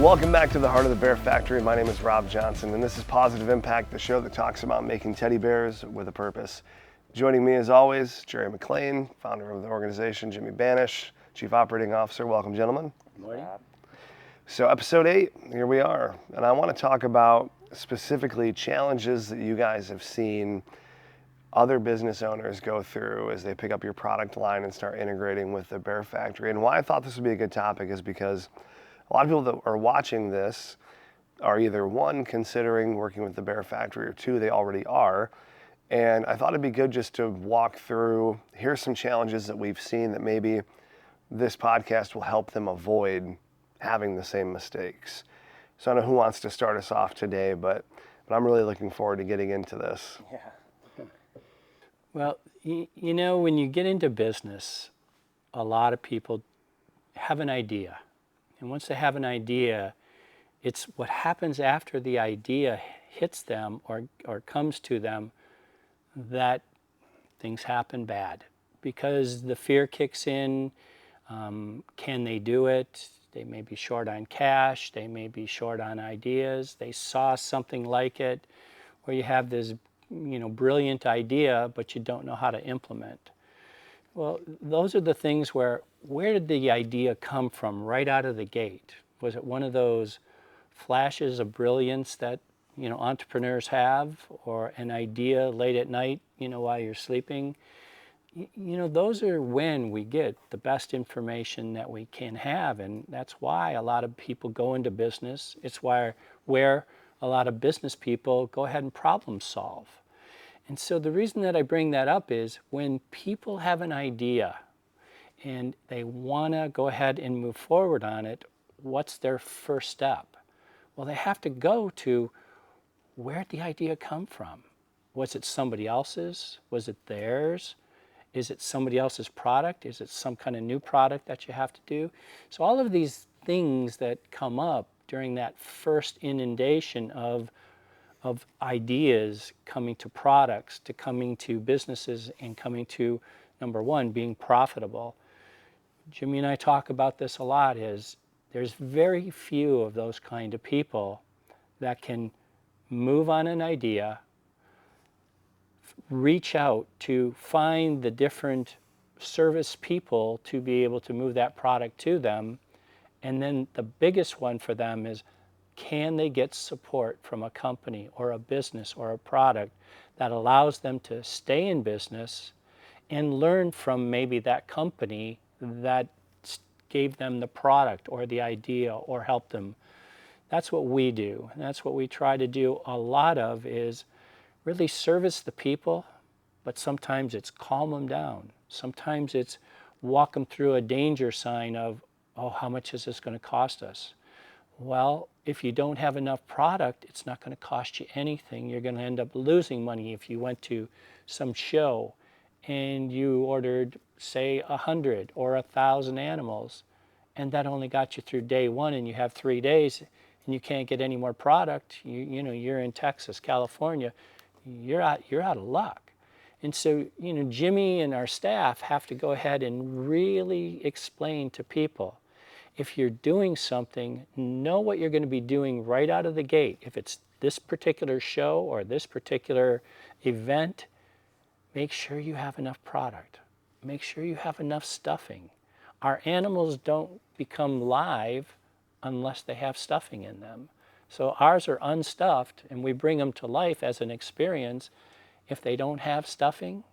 Welcome back to the Heart of the Bear Factory. My name is Rob Johnson, and this is Pawsitive Impact, the show that talks about making teddy bears with a purpose. Joining me, as always, Jerry McLean, founder of the organization, Jimmy Banish, Chief Operating Officer. Welcome, gentlemen. Good morning. So episode 8, here we are, and I want to talk about specifically challenges that you guys have seen other business owners go through as they pick up your product line and start integrating with the Bear Factory. And why I thought this would be a good topic is because a lot of people that are watching this are either one, considering working with the Bear Factory, or two, they already are. And I thought it'd be good just to walk through, here's some challenges that we've seen that maybe this podcast will help them avoid having the same mistakes. So I don't know who wants to start us off today, but I'm really looking forward to getting into this. Yeah. Well, you know, when you get into business, a lot of people have an idea. And once they have an idea, it's what happens after the idea hits them or comes to them that things happen bad. Because the fear kicks in. Can they do it? They may be short on cash. They may be short on ideas. They saw something like it where you have this, brilliant idea, but you don't know how to implement. Well, those are the things where did the idea come from right out of the gate? Was it one of those flashes of brilliance that, entrepreneurs have, or an idea late at night, while you're sleeping? Those are when we get the best information that we can have, and that's why a lot of people go into business. It's where a lot of business people go ahead and problem solve. And so the reason that I bring that up is when people have an idea and they want to go ahead and move forward on it, what's their first step? Well, they have to go to where did the idea come from? Was it somebody else's? Was it theirs? Is it somebody else's product? Is it some kind of new product that you have to do? So all of these things that come up during that first inundation of ideas coming to products, to coming to businesses, and coming to, number one, being profitable. Jimmy and I talk about this a lot, is there's very few of those kind of people that can move on an idea, reach out to find the different service people to be able to move that product to them. And then the biggest one for them is, can they get support from a company or a business or a product that allows them to stay in business and learn from maybe that company that gave them the product or the idea or helped them? That's what we do. And that's what we try to do a lot of, is really service the people, but sometimes it's calm them down. Sometimes it's walk them through a danger sign of, oh, how much is this going to cost us? Well, if you don't have enough product, it's not going to cost you anything. You're going to end up losing money if you went to some show and you ordered, say, 100 or 1,000 animals, and that only got you through day one, and you have 3 days and you can't get any more product. You're in Texas, California, you're out of luck. And so, Jimmy and our staff have to go ahead and really explain to people, if you're doing something, know what you're going to be doing right out of the gate. If it's this particular show or this particular event, make sure you have enough product. Make sure you have enough stuffing. Our animals don't become live unless they have stuffing in them. So ours are unstuffed, and we bring them to life as an experience. If they don't have stuffing,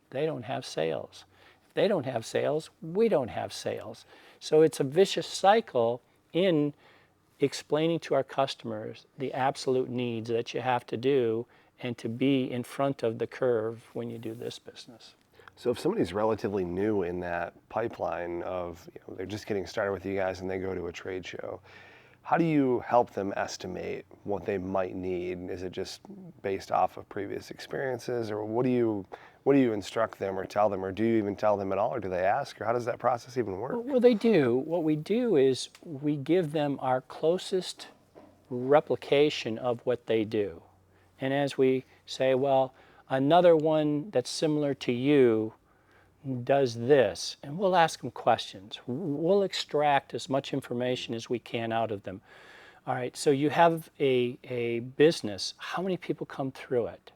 they don't have sales. If they don't have sales, we don't have sales. So it's a vicious cycle in explaining to our customers the absolute needs that you have to do and to be in front of the curve when you do this business. So if somebody's relatively new in that pipeline of, they're just getting started with you guys and they go to a trade show, how do you help them estimate what they might need? Is it just based off of previous experiences, or what do you instruct them or tell them, or do you even tell them at all, or do they ask, or how does that process even work? Well, they do. What we do is we give them our closest replication of what they do. And as we say, well, another one that's similar to you does this, and we'll ask them questions. We'll extract as much information as we can out of them. All right, so you have a business. How many people come through it?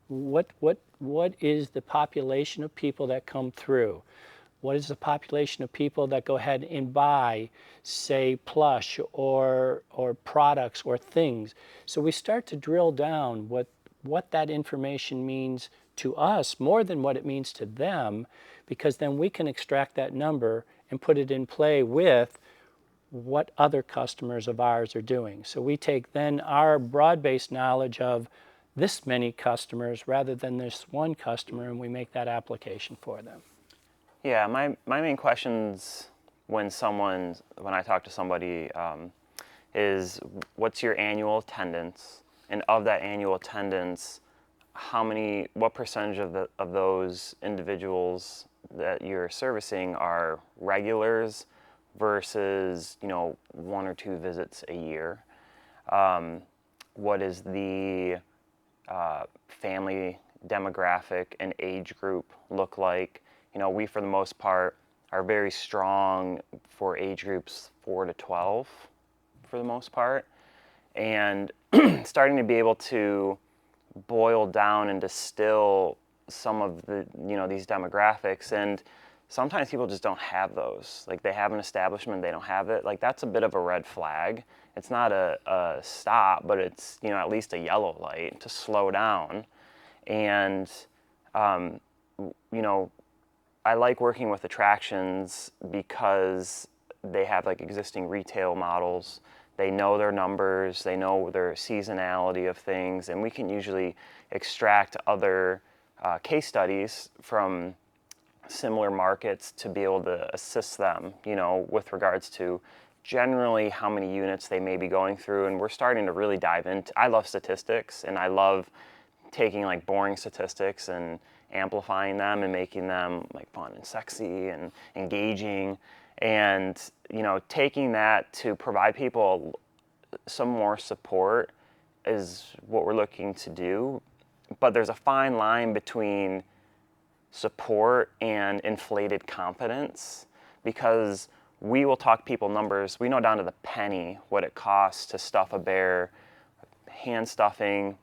What is the population of people that come through? What is the population of people that go ahead and buy, say, plush or products or things? So we start to drill down what that information means to us more than what it means to them, because then we can extract that number and put it in play with what other customers of ours are doing. So we take then our broad-based knowledge of this many customers rather than this one customer, and we make that application for them. Yeah, my main questions when I talk to somebody is what's your annual attendance, and of that annual attendance, what percentage of those individuals that you're servicing are regulars versus 1 or 2 visits a year? What is the family demographic and age group look like? We, for the most part, are very strong for age groups 4 to 12 for the most part. And starting to be able to boil down and distill some of the, these demographics. And sometimes people just don't have those. Like, they have an establishment, they don't have it. Like, that's a bit of a red flag. It's not a stop, but it's, at least a yellow light to slow down. And, I like working with attractions because they have like existing retail models. They know their numbers, they know their seasonality of things, and we can usually extract other case studies from similar markets to be able to assist them, with regards to generally how many units they may be going through. And we're starting to really dive into, I love statistics, and I love taking like boring statistics and amplifying them and making them like fun and sexy and engaging, and taking that to provide people some more support is what we're looking to do. But there's a fine line between support and inflated confidence, because we will talk people numbers. We know down to the penny what it costs to stuff a bear, hand stuffing,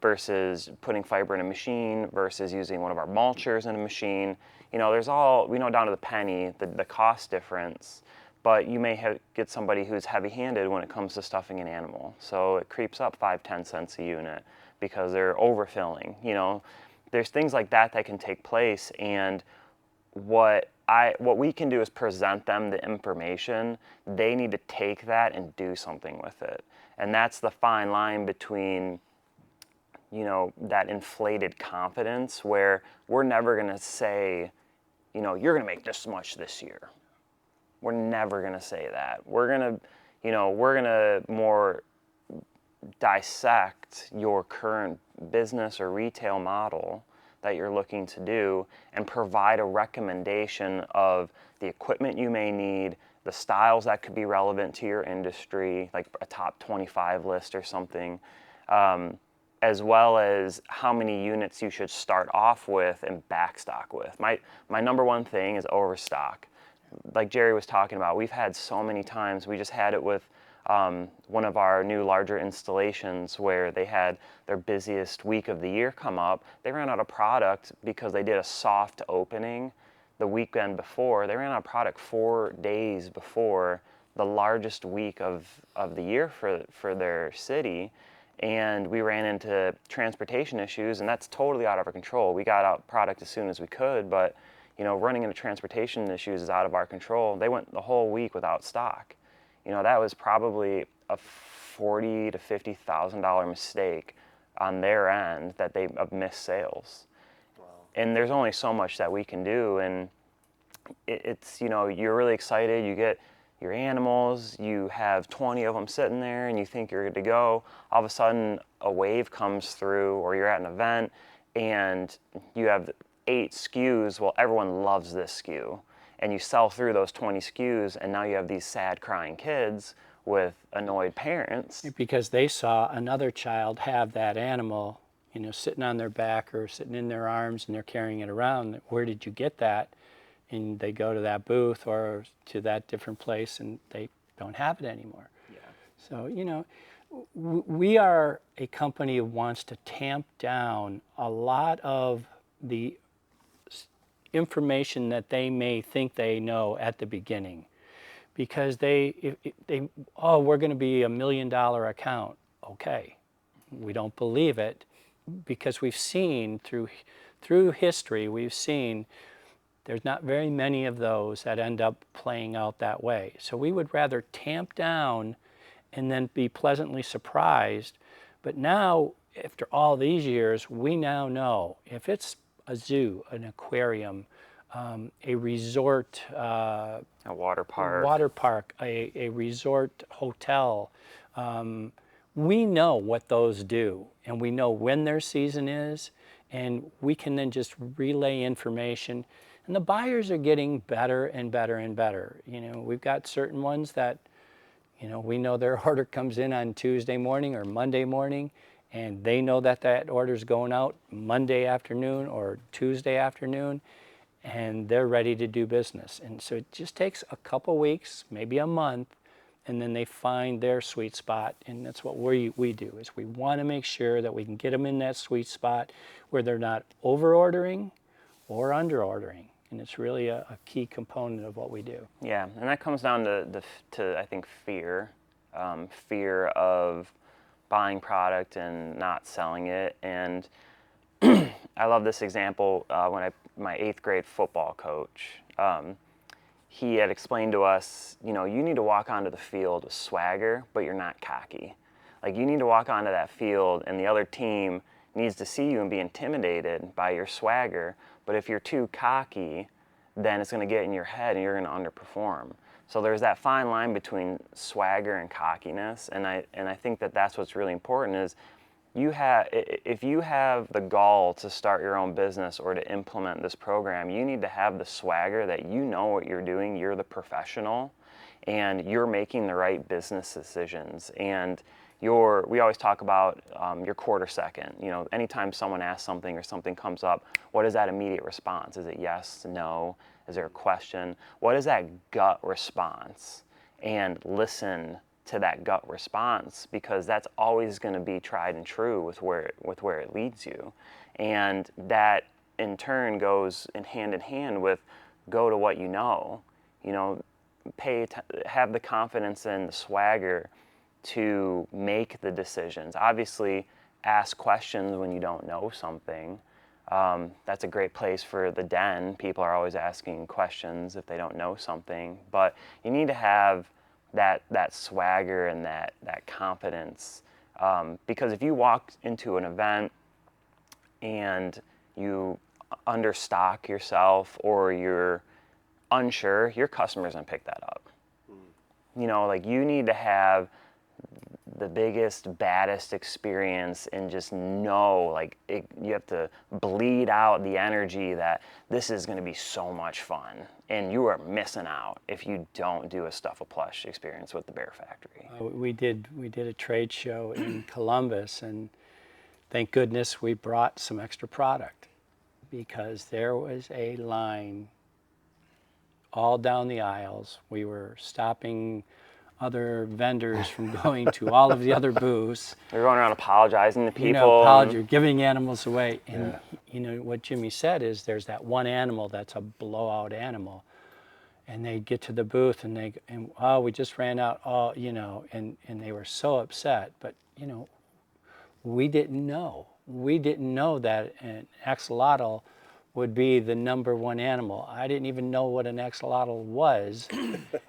versus putting fiber in a machine versus using one of our mulchers in a machine. We know down to the penny the cost difference, but you may get somebody who's heavy-handed when it comes to stuffing an animal. So it creeps up 5-10 cents a unit because they're overfilling. There's things like that can take place, and what we can do is present them the information. They need to take that and do something with it. And that's the fine line between that inflated confidence, where we're never going to say, you're going to make this much this year. We're never going to say that. We're going to more dissect your current business or retail model that you're looking to do and provide a recommendation of the equipment you may need, the styles that could be relevant to your industry, like a top 25 list or something, as well as how many units you should start off with and backstock with. My number one thing is overstock. Like Jerry was talking about, we've had so many times. We just had it with one of our new larger installations where they had their busiest week of the year come up. They ran out of product because they did a soft opening the weekend before. They ran out of product 4 days before the largest week of the year for their city. And we ran into transportation issues, and that's totally out of our control. We got out product as soon as we could, but running into transportation issues is out of our control. They went the whole week without stock. That was probably a $40,000 to $50,000 mistake on their end that they of missed sales. Wow. And there's only so much that we can do, and it's you're really excited. You get your animals, you have 20 of them sitting there, and you think you're good to go. All of a sudden, a wave comes through, or you're at an event, and you have 8 SKUs. Well, everyone loves this SKU. And you sell through those 20 SKUs, and now you have these sad, crying kids with annoyed parents. Because they saw another child have that animal, sitting on their back or sitting in their arms and they're carrying it around. Where did you get that? And they go to that booth or to that different place and they don't have it anymore. Yeah. So, we are a company who wants to tamp down a lot of the information that they may think they know at the beginning, because we're going to be $1 million account. Okay, we don't believe it, because we've seen through history, we've seen there's not very many of those that end up playing out that way. So we would rather tamp down and then be pleasantly surprised. But now, after all these years, we now know if it's a zoo, an aquarium, a resort, A water park. a resort hotel, we know what those do, and we know when their season is, and we can then just relay information. And the buyers are getting better and better and better. We've got certain ones that, we know their order comes in on Tuesday morning or Monday morning, and they know that order's going out Monday afternoon or Tuesday afternoon, and they're ready to do business. And so it just takes a couple weeks, maybe a month, and then they find their sweet spot. And that's what we do, is we want to make sure that we can get them in that sweet spot where they're not over ordering or under ordering. And it's really a key component of what we do. Yeah, and that comes down to I think fear, fear of buying product and not selling it. And I love this example when my 8th grade football coach, he had explained to us, you need to walk onto the field with swagger, but you're not cocky. Like, you need to walk onto that field and the other team needs to see you and be intimidated by your swagger. But if you're too cocky, then it's going to get in your head and you're going to underperform. So there's that fine line between swagger and cockiness, and I think that's what's really important is if you have the gall to start your own business or to implement this program, you need to have the swagger that you know what you're doing, you're the professional, and you're making the right business decisions. And we always talk about your quarter second. Anytime someone asks something or something comes up, what is that immediate response? Is it yes, no? Is there a question? What is that gut response? And listen to that gut response, because that's always going to be tried and true with where it leads you. And that in turn goes in hand with go to what you know. Have the confidence and the swagger to make the decisions. Obviously, ask questions when you don't know something. That's a great place for the den. People are always asking questions if they don't know something. But you need to have that swagger and that confidence. Because if you walk into an event and you understock yourself or you're unsure, your customer's gonna pick that up. You need to have the biggest, baddest experience and just know, you have to bleed out the energy that this is going to be so much fun, and you are missing out if you don't do a Stuff a Plush experience with the Bear Factory. We did a trade show in Columbus, and thank goodness we brought some extra product, because there was a line all down the aisles. We were stopping other vendors from going to all of the other booths. You're going around apologizing to people. You're giving animals away. And what Jimmy said is there's that one animal that's a blowout animal. And they get to the booth and we just ran out, and they were so upset. But, we didn't know. We didn't know that an axolotl would be the #1 animal. I didn't even know what an axolotl was,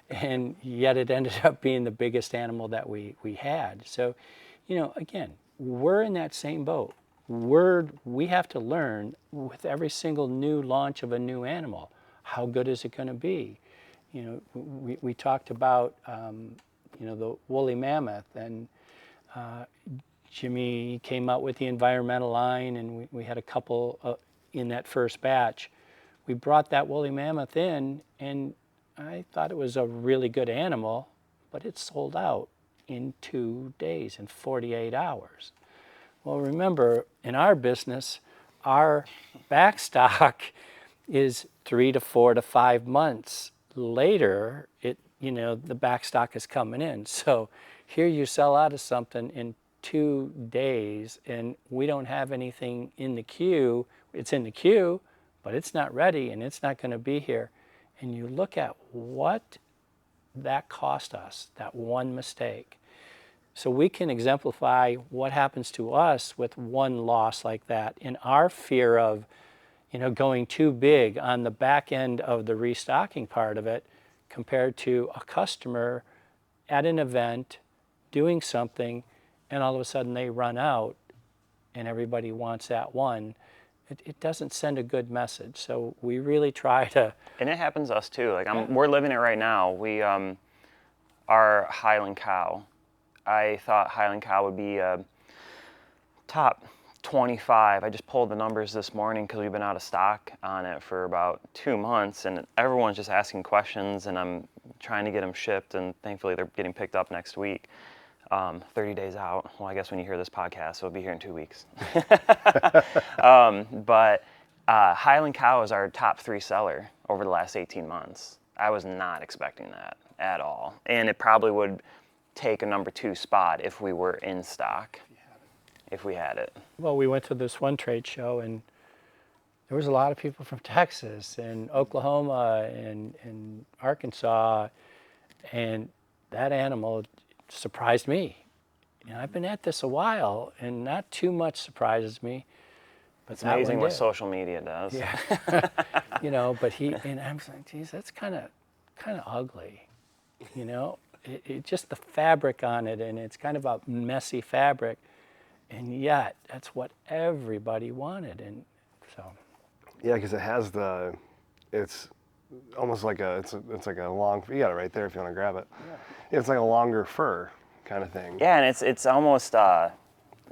and yet it ended up being the biggest animal that we had. So, again, we're in that same boat. We have to learn with every single new launch of a new animal, how good is it going to be? We talked about, the woolly mammoth, and Jimmy came out with the environmental line, and we had a couple in that first batch. We brought that woolly mammoth in, and I thought it was a really good animal, but it sold out in 2 days, in 48 hours. Well, remember, in our business, our backstock is 3 to 4 to 5 months later. The backstock is coming in. So here you sell out of something in 2 days, and we don't have anything in the queue. It's in the queue, but it's not ready, and it's not going to be here. And you look at what that cost us, that one mistake. So we can exemplify what happens to us with one loss like that in our fear of, going too big on the back end of the restocking part of it compared to a customer at an event doing something, and all of a sudden they run out and everybody wants that one. It doesn't send a good message. So we really try to. And it happens to us too. Like we're living it right now. We our Highland Cow. I thought Highland Cow would be top 25. I just pulled the numbers this morning because we've been out of stock on it for about 2 months, and everyone's just asking questions, and I'm trying to get them shipped, and thankfully they're getting picked up next week. 30 days out. Well, I guess when you hear this podcast, it'll be here in 2 weeks. But Highland Cow is our top 3 seller over the last 18 months. I was not expecting that at all. And it probably would take a number 2 spot if we were in stock, if we had it. Well, we went to this one trade show, and there was a lot of people from Texas and Oklahoma and Arkansas, and that animal surprised me. I've been at this a while, and not too much surprises me. But it's amazing what social media does. Yeah. But I'm saying, geez, that's kind of ugly. It just the fabric on it, and it's kind of a messy fabric, and yet that's what everybody wanted, and so. Yeah, because it has it's almost like it's like a long. You got it right there if you want to grab it. Yeah. It's like a longer fur kind of thing. Yeah, and it's almost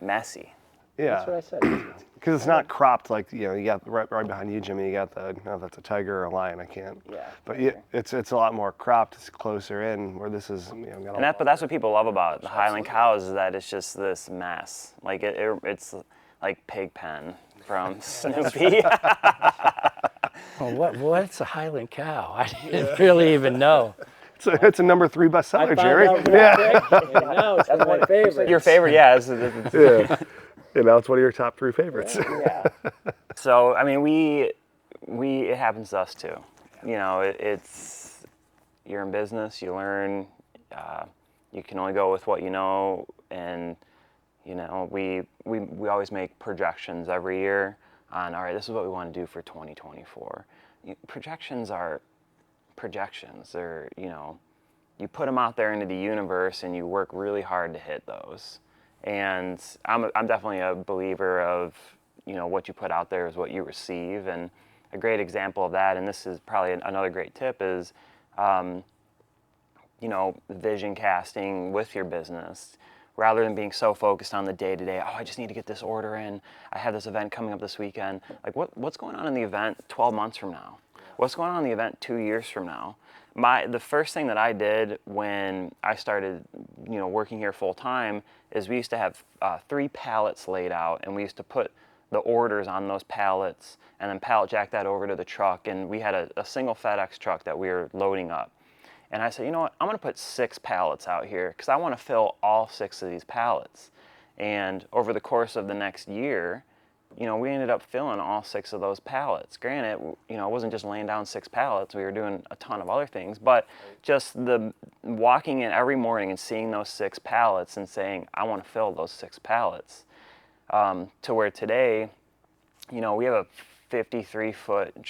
messy. Yeah. That's what I said. Because it's not cropped like you got right behind you, Jimmy. You got I don't know if that's a tiger or a lion. I can't. Yeah. But it's a lot more cropped. It's closer in where this is. But that's what people love about the Highland Cows is that it's just this mess. Like it's like Pigpen from Snoopy. Well, what's a Highland Cow? I didn't really even know. It's a number 3 bestseller, Jerry. That's one of my favorites. Your favorite, yeah. Yeah. And now it's one of your top 3 favorites. Yeah. So I mean, it happens to us too. It's you're in business. You learn. You can only go with what you know, and we always make projections every year on, all right, this is what we want to do for 2024. Projections are projections. They're you put them out there into the universe, and you work really hard to hit those. And I'm definitely a believer of, what you put out there is what you receive. And a great example of that, and this is probably another great tip, is, vision casting with your business. Rather than being so focused on the day-to-day, I just need to get this order in. I have this event coming up this weekend. Like, what's going on in the event 12 months from now? What's going on in the event 2 years from now? The first thing that I did when I started, working here full time is we used to have 3 pallets laid out, and we used to put the orders on those pallets and then pallet jack that over to the truck. And we had a single FedEx truck that we were loading up. And I said, you know what, I'm going to put 6 pallets out here because I want to fill all 6 of these pallets. And over the course of the next year, we ended up filling all 6 of those pallets. Granted, it wasn't just laying down 6 pallets. We were doing a ton of other things, but just the walking in every morning and seeing those 6 pallets and saying, I want to fill those 6 pallets. To where today, we have a 53-foot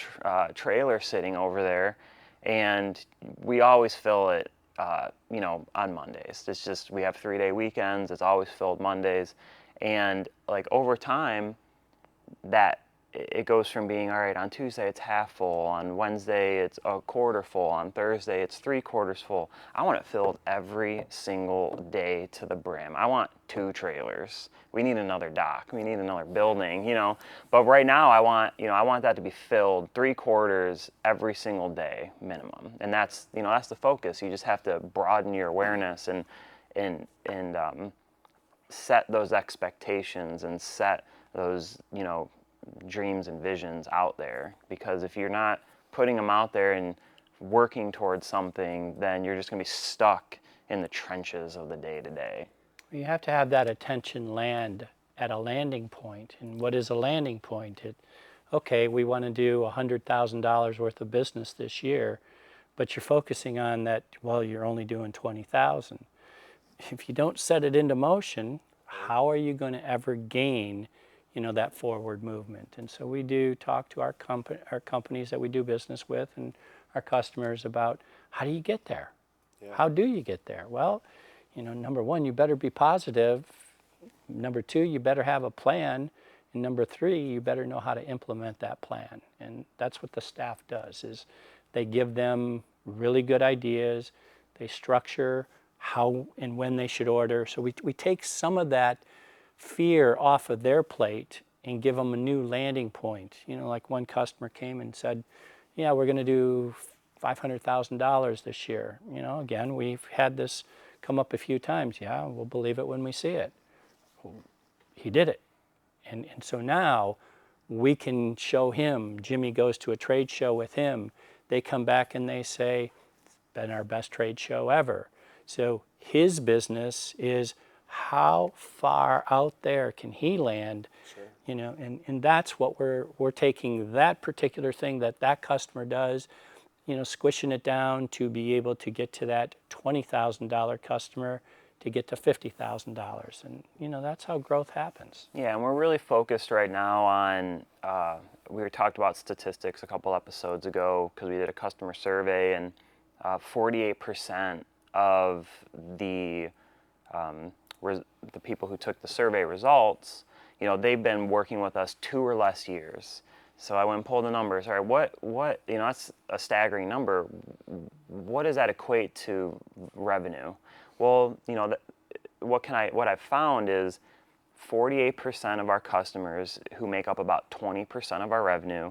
trailer sitting over there, and we always fill it, on Mondays. It's just, we have 3-day weekends. It's always filled Mondays. And like over time, that it goes from being, all right, on Tuesday it's half full, on Wednesday it's a quarter full, on Thursday it's 3/4 full. I want it filled every single day to the brim. I want 2 trailers. We need another dock. We need another building, But right now I want that to be filled 3/4 every single day minimum. And that's the focus. You just have to broaden your awareness and set those expectations and set those, dreams and visions out there. Because if you're not putting them out there and working towards something, then you're just going to be stuck in the trenches of the day-to-day. You have to have that attention land at a landing point. And what is a landing point? Okay, we want to do $100,000 worth of business this year, but you're focusing on that, well, you're only doing 20,000. If you don't set it into motion, how are you going to ever gain, that forward movement? And so we do talk to our companies that we do business with and our customers about, how do you get there? Yeah. How do you get there? Well, number one, you better be positive. Number two, you better have a plan. And number three, you better know how to implement that plan. And that's what the staff does, is they give them really good ideas. They structure how and when they should order. So we take some of that fear off of their plate and give them a new landing point. Like one customer came and said, yeah, we're going to do $500,000 this year. Again, we've had this come up a few times. Yeah, we'll believe it when we see it. He did it. And so now we can show him. Jimmy goes to a trade show with him. They come back and they say, it's been our best trade show ever. So his business is, how far out there can he land? Sure. And that's what we're taking that particular thing that customer does, squishing it down to be able to get to that $20,000 customer, to get to $50,000. And, that's how growth happens. Yeah, and we're really focused right now on, we talked about statistics a couple episodes ago because we did a customer survey, and 48% of the people who took the survey results, they've been working with us 2 or less years. So I went and pulled the numbers. All right, what that's a staggering number. What does that equate to revenue? Well, what I've found is 48% of our customers, who make up about 20% of our revenue,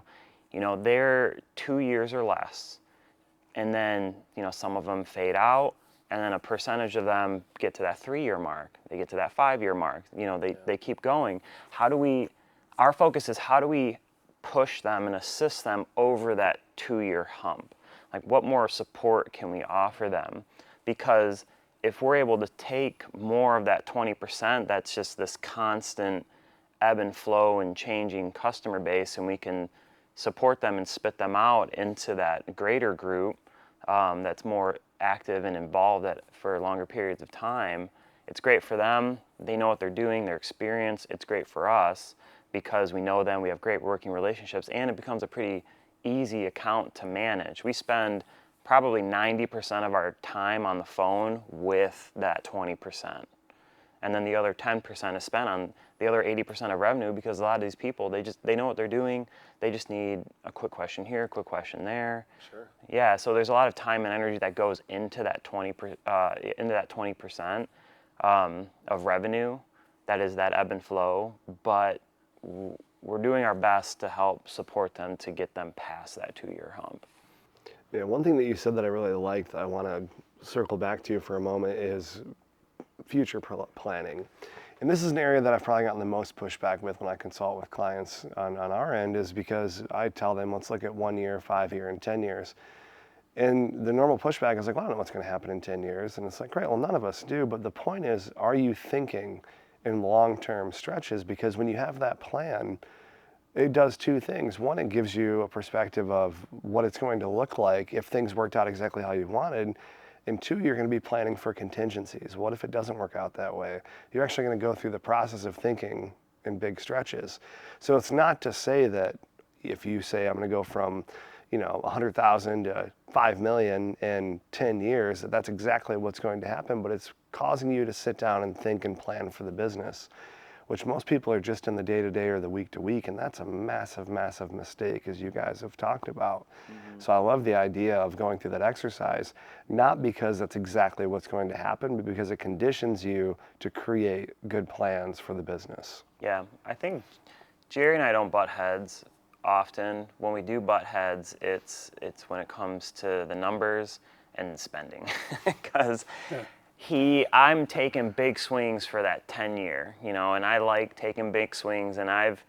they're 2 years or less. And then, some of them fade out, and then a percentage of them get to that 3-year mark. They get to that 5-year mark. They keep going. Our focus is, how do we push them and assist them over that 2-year hump? Like, what more support can we offer them? Because if we're able to take more of that 20%, that's just this constant ebb and flow and changing customer base, and we can support them and spit them out into that greater group that's more active and involved for longer periods of time. It's great for them. They know what they're doing, their experience. It's great for us because we know them, we have great working relationships, and it becomes a pretty easy account to manage. We spend probably 90% of our time on the phone with that 20%. And then the other 10% is spent on the other 80% of revenue, because a lot of these people, they know what they're doing. They just need a quick question here, a quick question there. Sure. Yeah, so there's a lot of time and energy that goes into that 20% of revenue. That is that ebb and flow, but we're doing our best to help support them to get them past that 2-year hump. Yeah, one thing that you said that I really liked, I want to circle back to for a moment, is future planning. And this is an area that I've probably gotten the most pushback with when I consult with clients on our end, is because I tell them, let's look at 1 year, 5 year, and 10 years. And the normal pushback is like, well, I don't know what's going to happen in 10 years. And it's like, great, well, none of us do. But the point is, are you thinking in long-term stretches? Because when you have that plan, it does 2 things. One, it gives you a perspective of what it's going to look like if things worked out exactly how you wanted. And 2, you're going to be planning for contingencies. What if it doesn't work out that way? You're actually going to go through the process of thinking in big stretches. So it's not to say that if you say, I'm going to go from 100,000 to 5 million in 10 years, that's exactly what's going to happen, but it's causing you to sit down and think and plan for the business, which most people are just in the day-to-day or the week-to-week, and that's a massive, massive mistake, as you guys have talked about. Mm-hmm. So I love the idea of going through that exercise, not because that's exactly what's going to happen, but because it conditions you to create good plans for the business. Yeah, I think Jerry and I don't butt heads often. When we do butt heads, it's when it comes to the numbers and spending, because I'm taking big swings for that 10-year, you know, and I like taking big swings, and I've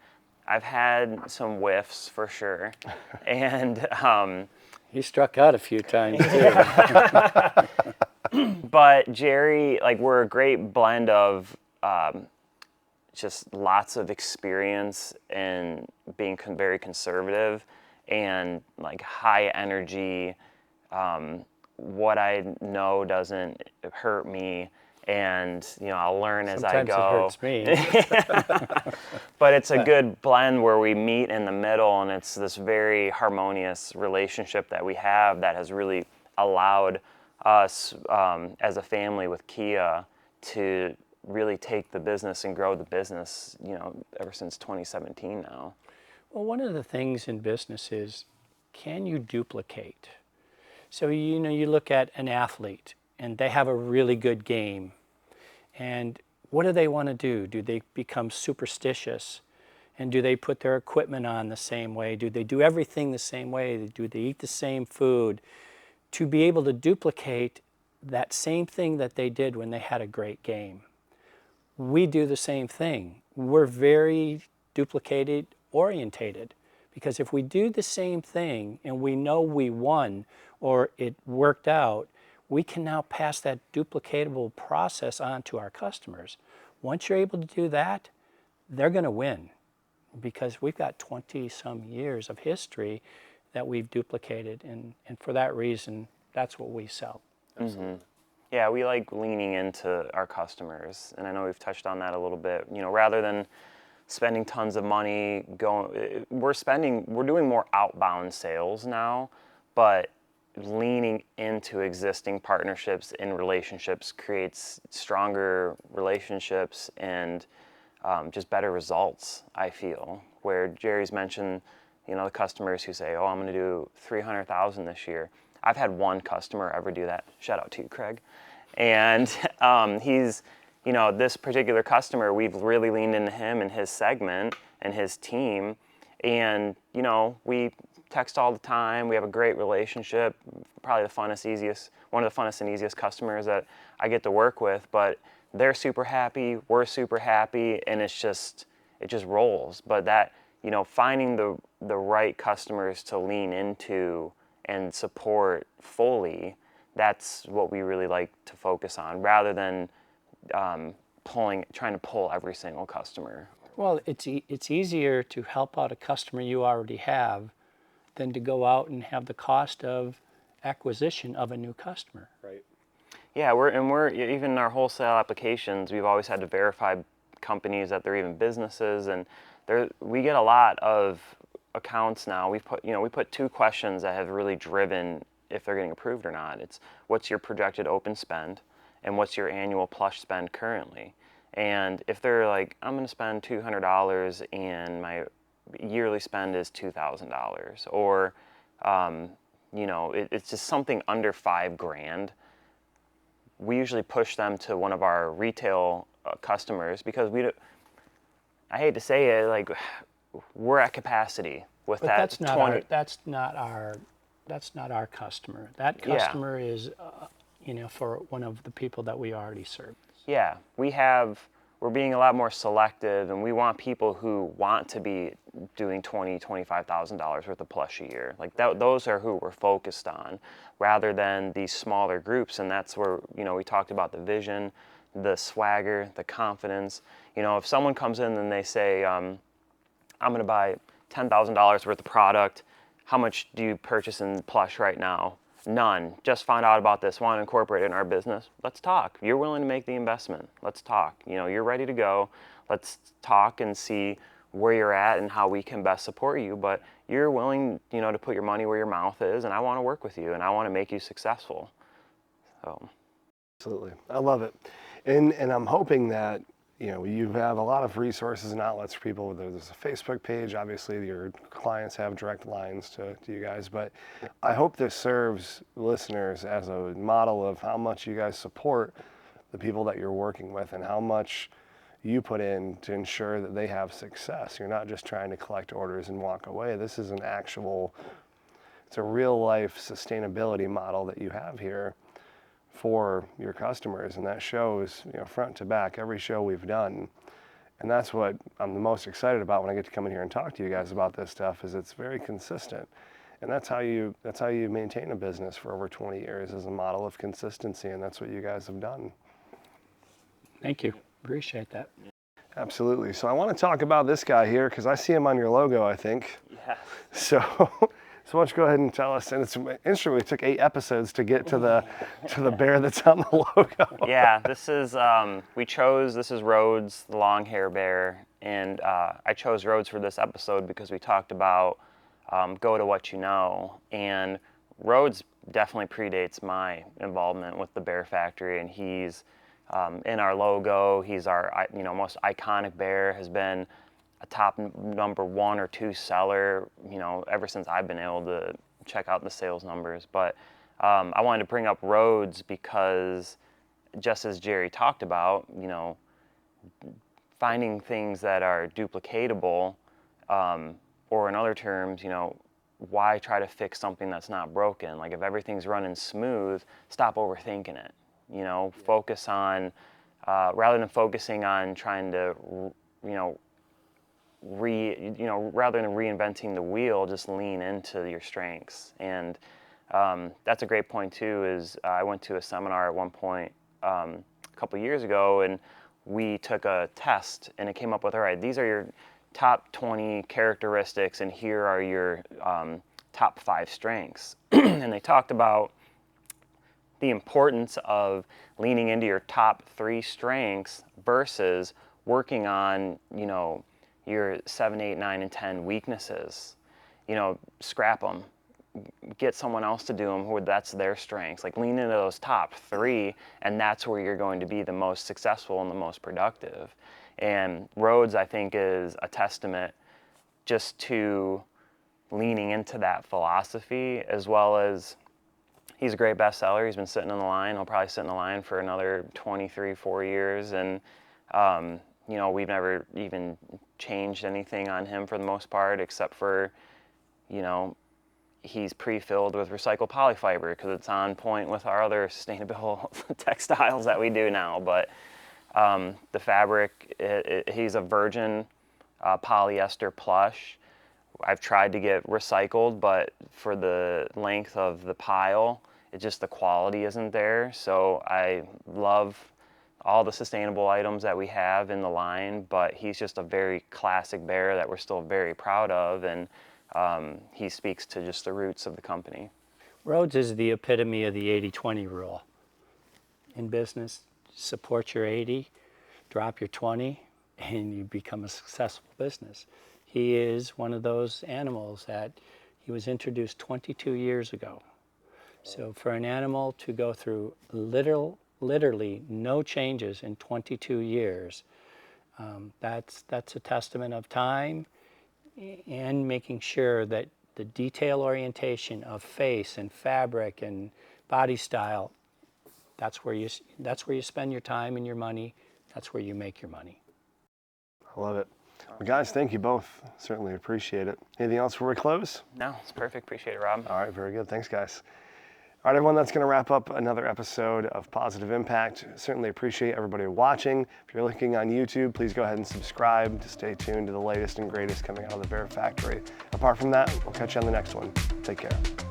had some whiffs for sure, and He struck out a few times too. but Jerry, like, we're a great blend of just lots of experience and being very conservative and like high energy. What I know doesn't hurt me, and you know, I'll learn as I go. Sometimes it hurts me. But it's a good blend where we meet in the middle, and it's this very harmonious relationship that we have that has really allowed us as a family with Kia to really take the business and grow the business, you know, ever since 2017 now. Well, one of the things in business is, can you duplicate? So, you know, you look at an athlete and they have a really good game. And what do they want to do? Do they become superstitious? And do they put their equipment on the same way? Do they do everything the same way? Do they eat the same food? To be able to duplicate that same thing that they did when they had a great game. We do the same thing. We're very duplicated orientated, because if we do the same thing and we know we won or it worked out, we can now pass that duplicatable process on to our customers. Once you're able to do that, they're going to win, because we've got 20 some years of history that we've duplicated, and for that reason, that's what we sell. Mm-hmm. Yeah, we like leaning into our customers, and I know we've touched on that a little bit. You know, rather than spending tons of money we're doing more outbound sales now, but leaning into existing partnerships and relationships creates stronger relationships and just better results, I feel. Where Jerry's mentioned, you know, the customers who say, oh, I'm going to do 300,000 this year. I've had one customer ever do that. Shout out to you, Craig. And he's, you know, this particular customer, we've really leaned into him and his segment and his team. And, you know, we text all the time. We have a great relationship. Probably one of the funnest and easiest customers that I get to work with. But they're super happy. We're super happy. And it just rolls. But that, you know, finding the right customers to lean into and support fully, that's what we really like to focus on, rather than trying to pull every single customer. Well, it's easier to help out a customer you already have than to go out and have the cost of acquisition of a new customer. Right. Yeah, we're even in our wholesale applications, we've always had to verify companies that they're even businesses, and we get a lot of accounts now. We put 2 questions that have really driven if they're getting approved or not. It's what's your projected open spend, and what's your annual Plush spend currently. And if they're like, I'm going to spend $200 and my yearly spend is $2,000, or you know, it's just something under $5,000, we usually push them to one of our retail customers, because I hate to say it, like, we're at capacity with But that. that's not our customer. That customer is, you know, for one of the people that we already serve. Yeah, we're being a lot more selective, and we want people who want to be doing $20,000-$25,000 worth of Plush a year. Like those are who we're focused on, rather than these smaller groups. And that's where, you know, we talked about the vision, the swagger, the confidence. You know, if someone comes in and they say, I'm going to buy $10,000 worth of product, how much do you purchase in Plush right now? None. Just found out about this, want to incorporate it in our business. Let's talk. You're willing to make the investment. Let's talk. You know, you're ready to go. Let's talk and see where you're at and how we can best support you. But you're willing, you know, to put your money where your mouth is, and I want to work with you, and I want to make you successful. So. Absolutely. I love it. And I'm hoping that, you know, you have a lot of resources and outlets for people. There's a Facebook page. Obviously, your clients have direct lines to you guys. But I hope this serves listeners as a model of how much you guys support the people that you're working with and how much you put in to ensure that they have success. You're not just trying to collect orders and walk away. This is it's a real life sustainability model that you have here for your customers, and that shows, front to back, every show we've done. And that's what I'm the most excited about when I get to come in here and talk to you guys about this stuff, is it's very consistent. And that's how you maintain a business for over 20 years, is a model of consistency, and that's what you guys have done. Thank you. Appreciate that. Absolutely. So I want to talk about this guy here, because I see him on your logo, I think. Yeah. So why don't you go ahead and tell us? And it's interesting, we took 8 episodes to get to the bear that's on the logo. Yeah, this is this is Rhodes, the long hair bear, and I chose Rhodes for this episode because we talked about go to what you know, and Rhodes definitely predates my involvement with the Bear Factory, and he's in our logo. He's our most iconic bear, has been a top number 1 or 2 seller, ever since I've been able to check out the sales numbers. But I wanted to bring up Rhodes because, just as Jerry talked about, finding things that are duplicatable, or in other terms, why try to fix something that's not broken? Like, if everything's running smooth, stop overthinking it. Focus on, rather than focusing on trying to, rather than reinventing the wheel, just lean into your strengths. And that's a great point too, is I went to a seminar at one point a couple years ago, and we took a test, and it came up with, all right, these are your top 20 characteristics, and here are your top 5 strengths. And they talked about the importance of leaning into your top 3 strengths versus working on, your 7, 8, 9, and 10 weaknesses. Scrap them. Get someone else to do them who that's their strengths. Like, lean into those top 3, and that's where you're going to be the most successful and the most productive. And Rhodes, I think, is a testament just to leaning into that philosophy, as well as he's a great bestseller. He's been sitting on the line. He'll probably sit in the line for another 23, 4 years. And, we've never even changed anything on him for the most part, except for, he's pre-filled with recycled polyfiber because it's on point with our other sustainable textiles that we do now. But the fabric, he's a virgin polyester plush. I've tried to get recycled, but for the length of the pile, the quality isn't there. So I love all the sustainable items that we have in the line, but he's just a very classic bear that we're still very proud of, and he speaks to just the roots of the company. Rhodes is the epitome of the 80-20 rule. In business, support your 80, drop your 20, and you become a successful business. He is one of those animals that he was introduced 22 years ago. So for an animal to go through literally no changes in 22 years, that's a testament of time and making sure that the detail orientation of face and fabric and body style, that's where you spend your time and your money. That's where you make your money. I love it. Well, guys, thank you both. Certainly appreciate it. Anything else before we close? No, it's perfect. Appreciate it, Rob. All right, very good. Thanks, guys. All right, everyone, that's going to wrap up another episode of Pawsitive Impact. Certainly appreciate everybody watching. If you're looking on YouTube, please go ahead and subscribe to stay tuned to the latest and greatest coming out of the Bear Factory. Apart from that, we'll catch you on the next one. Take care.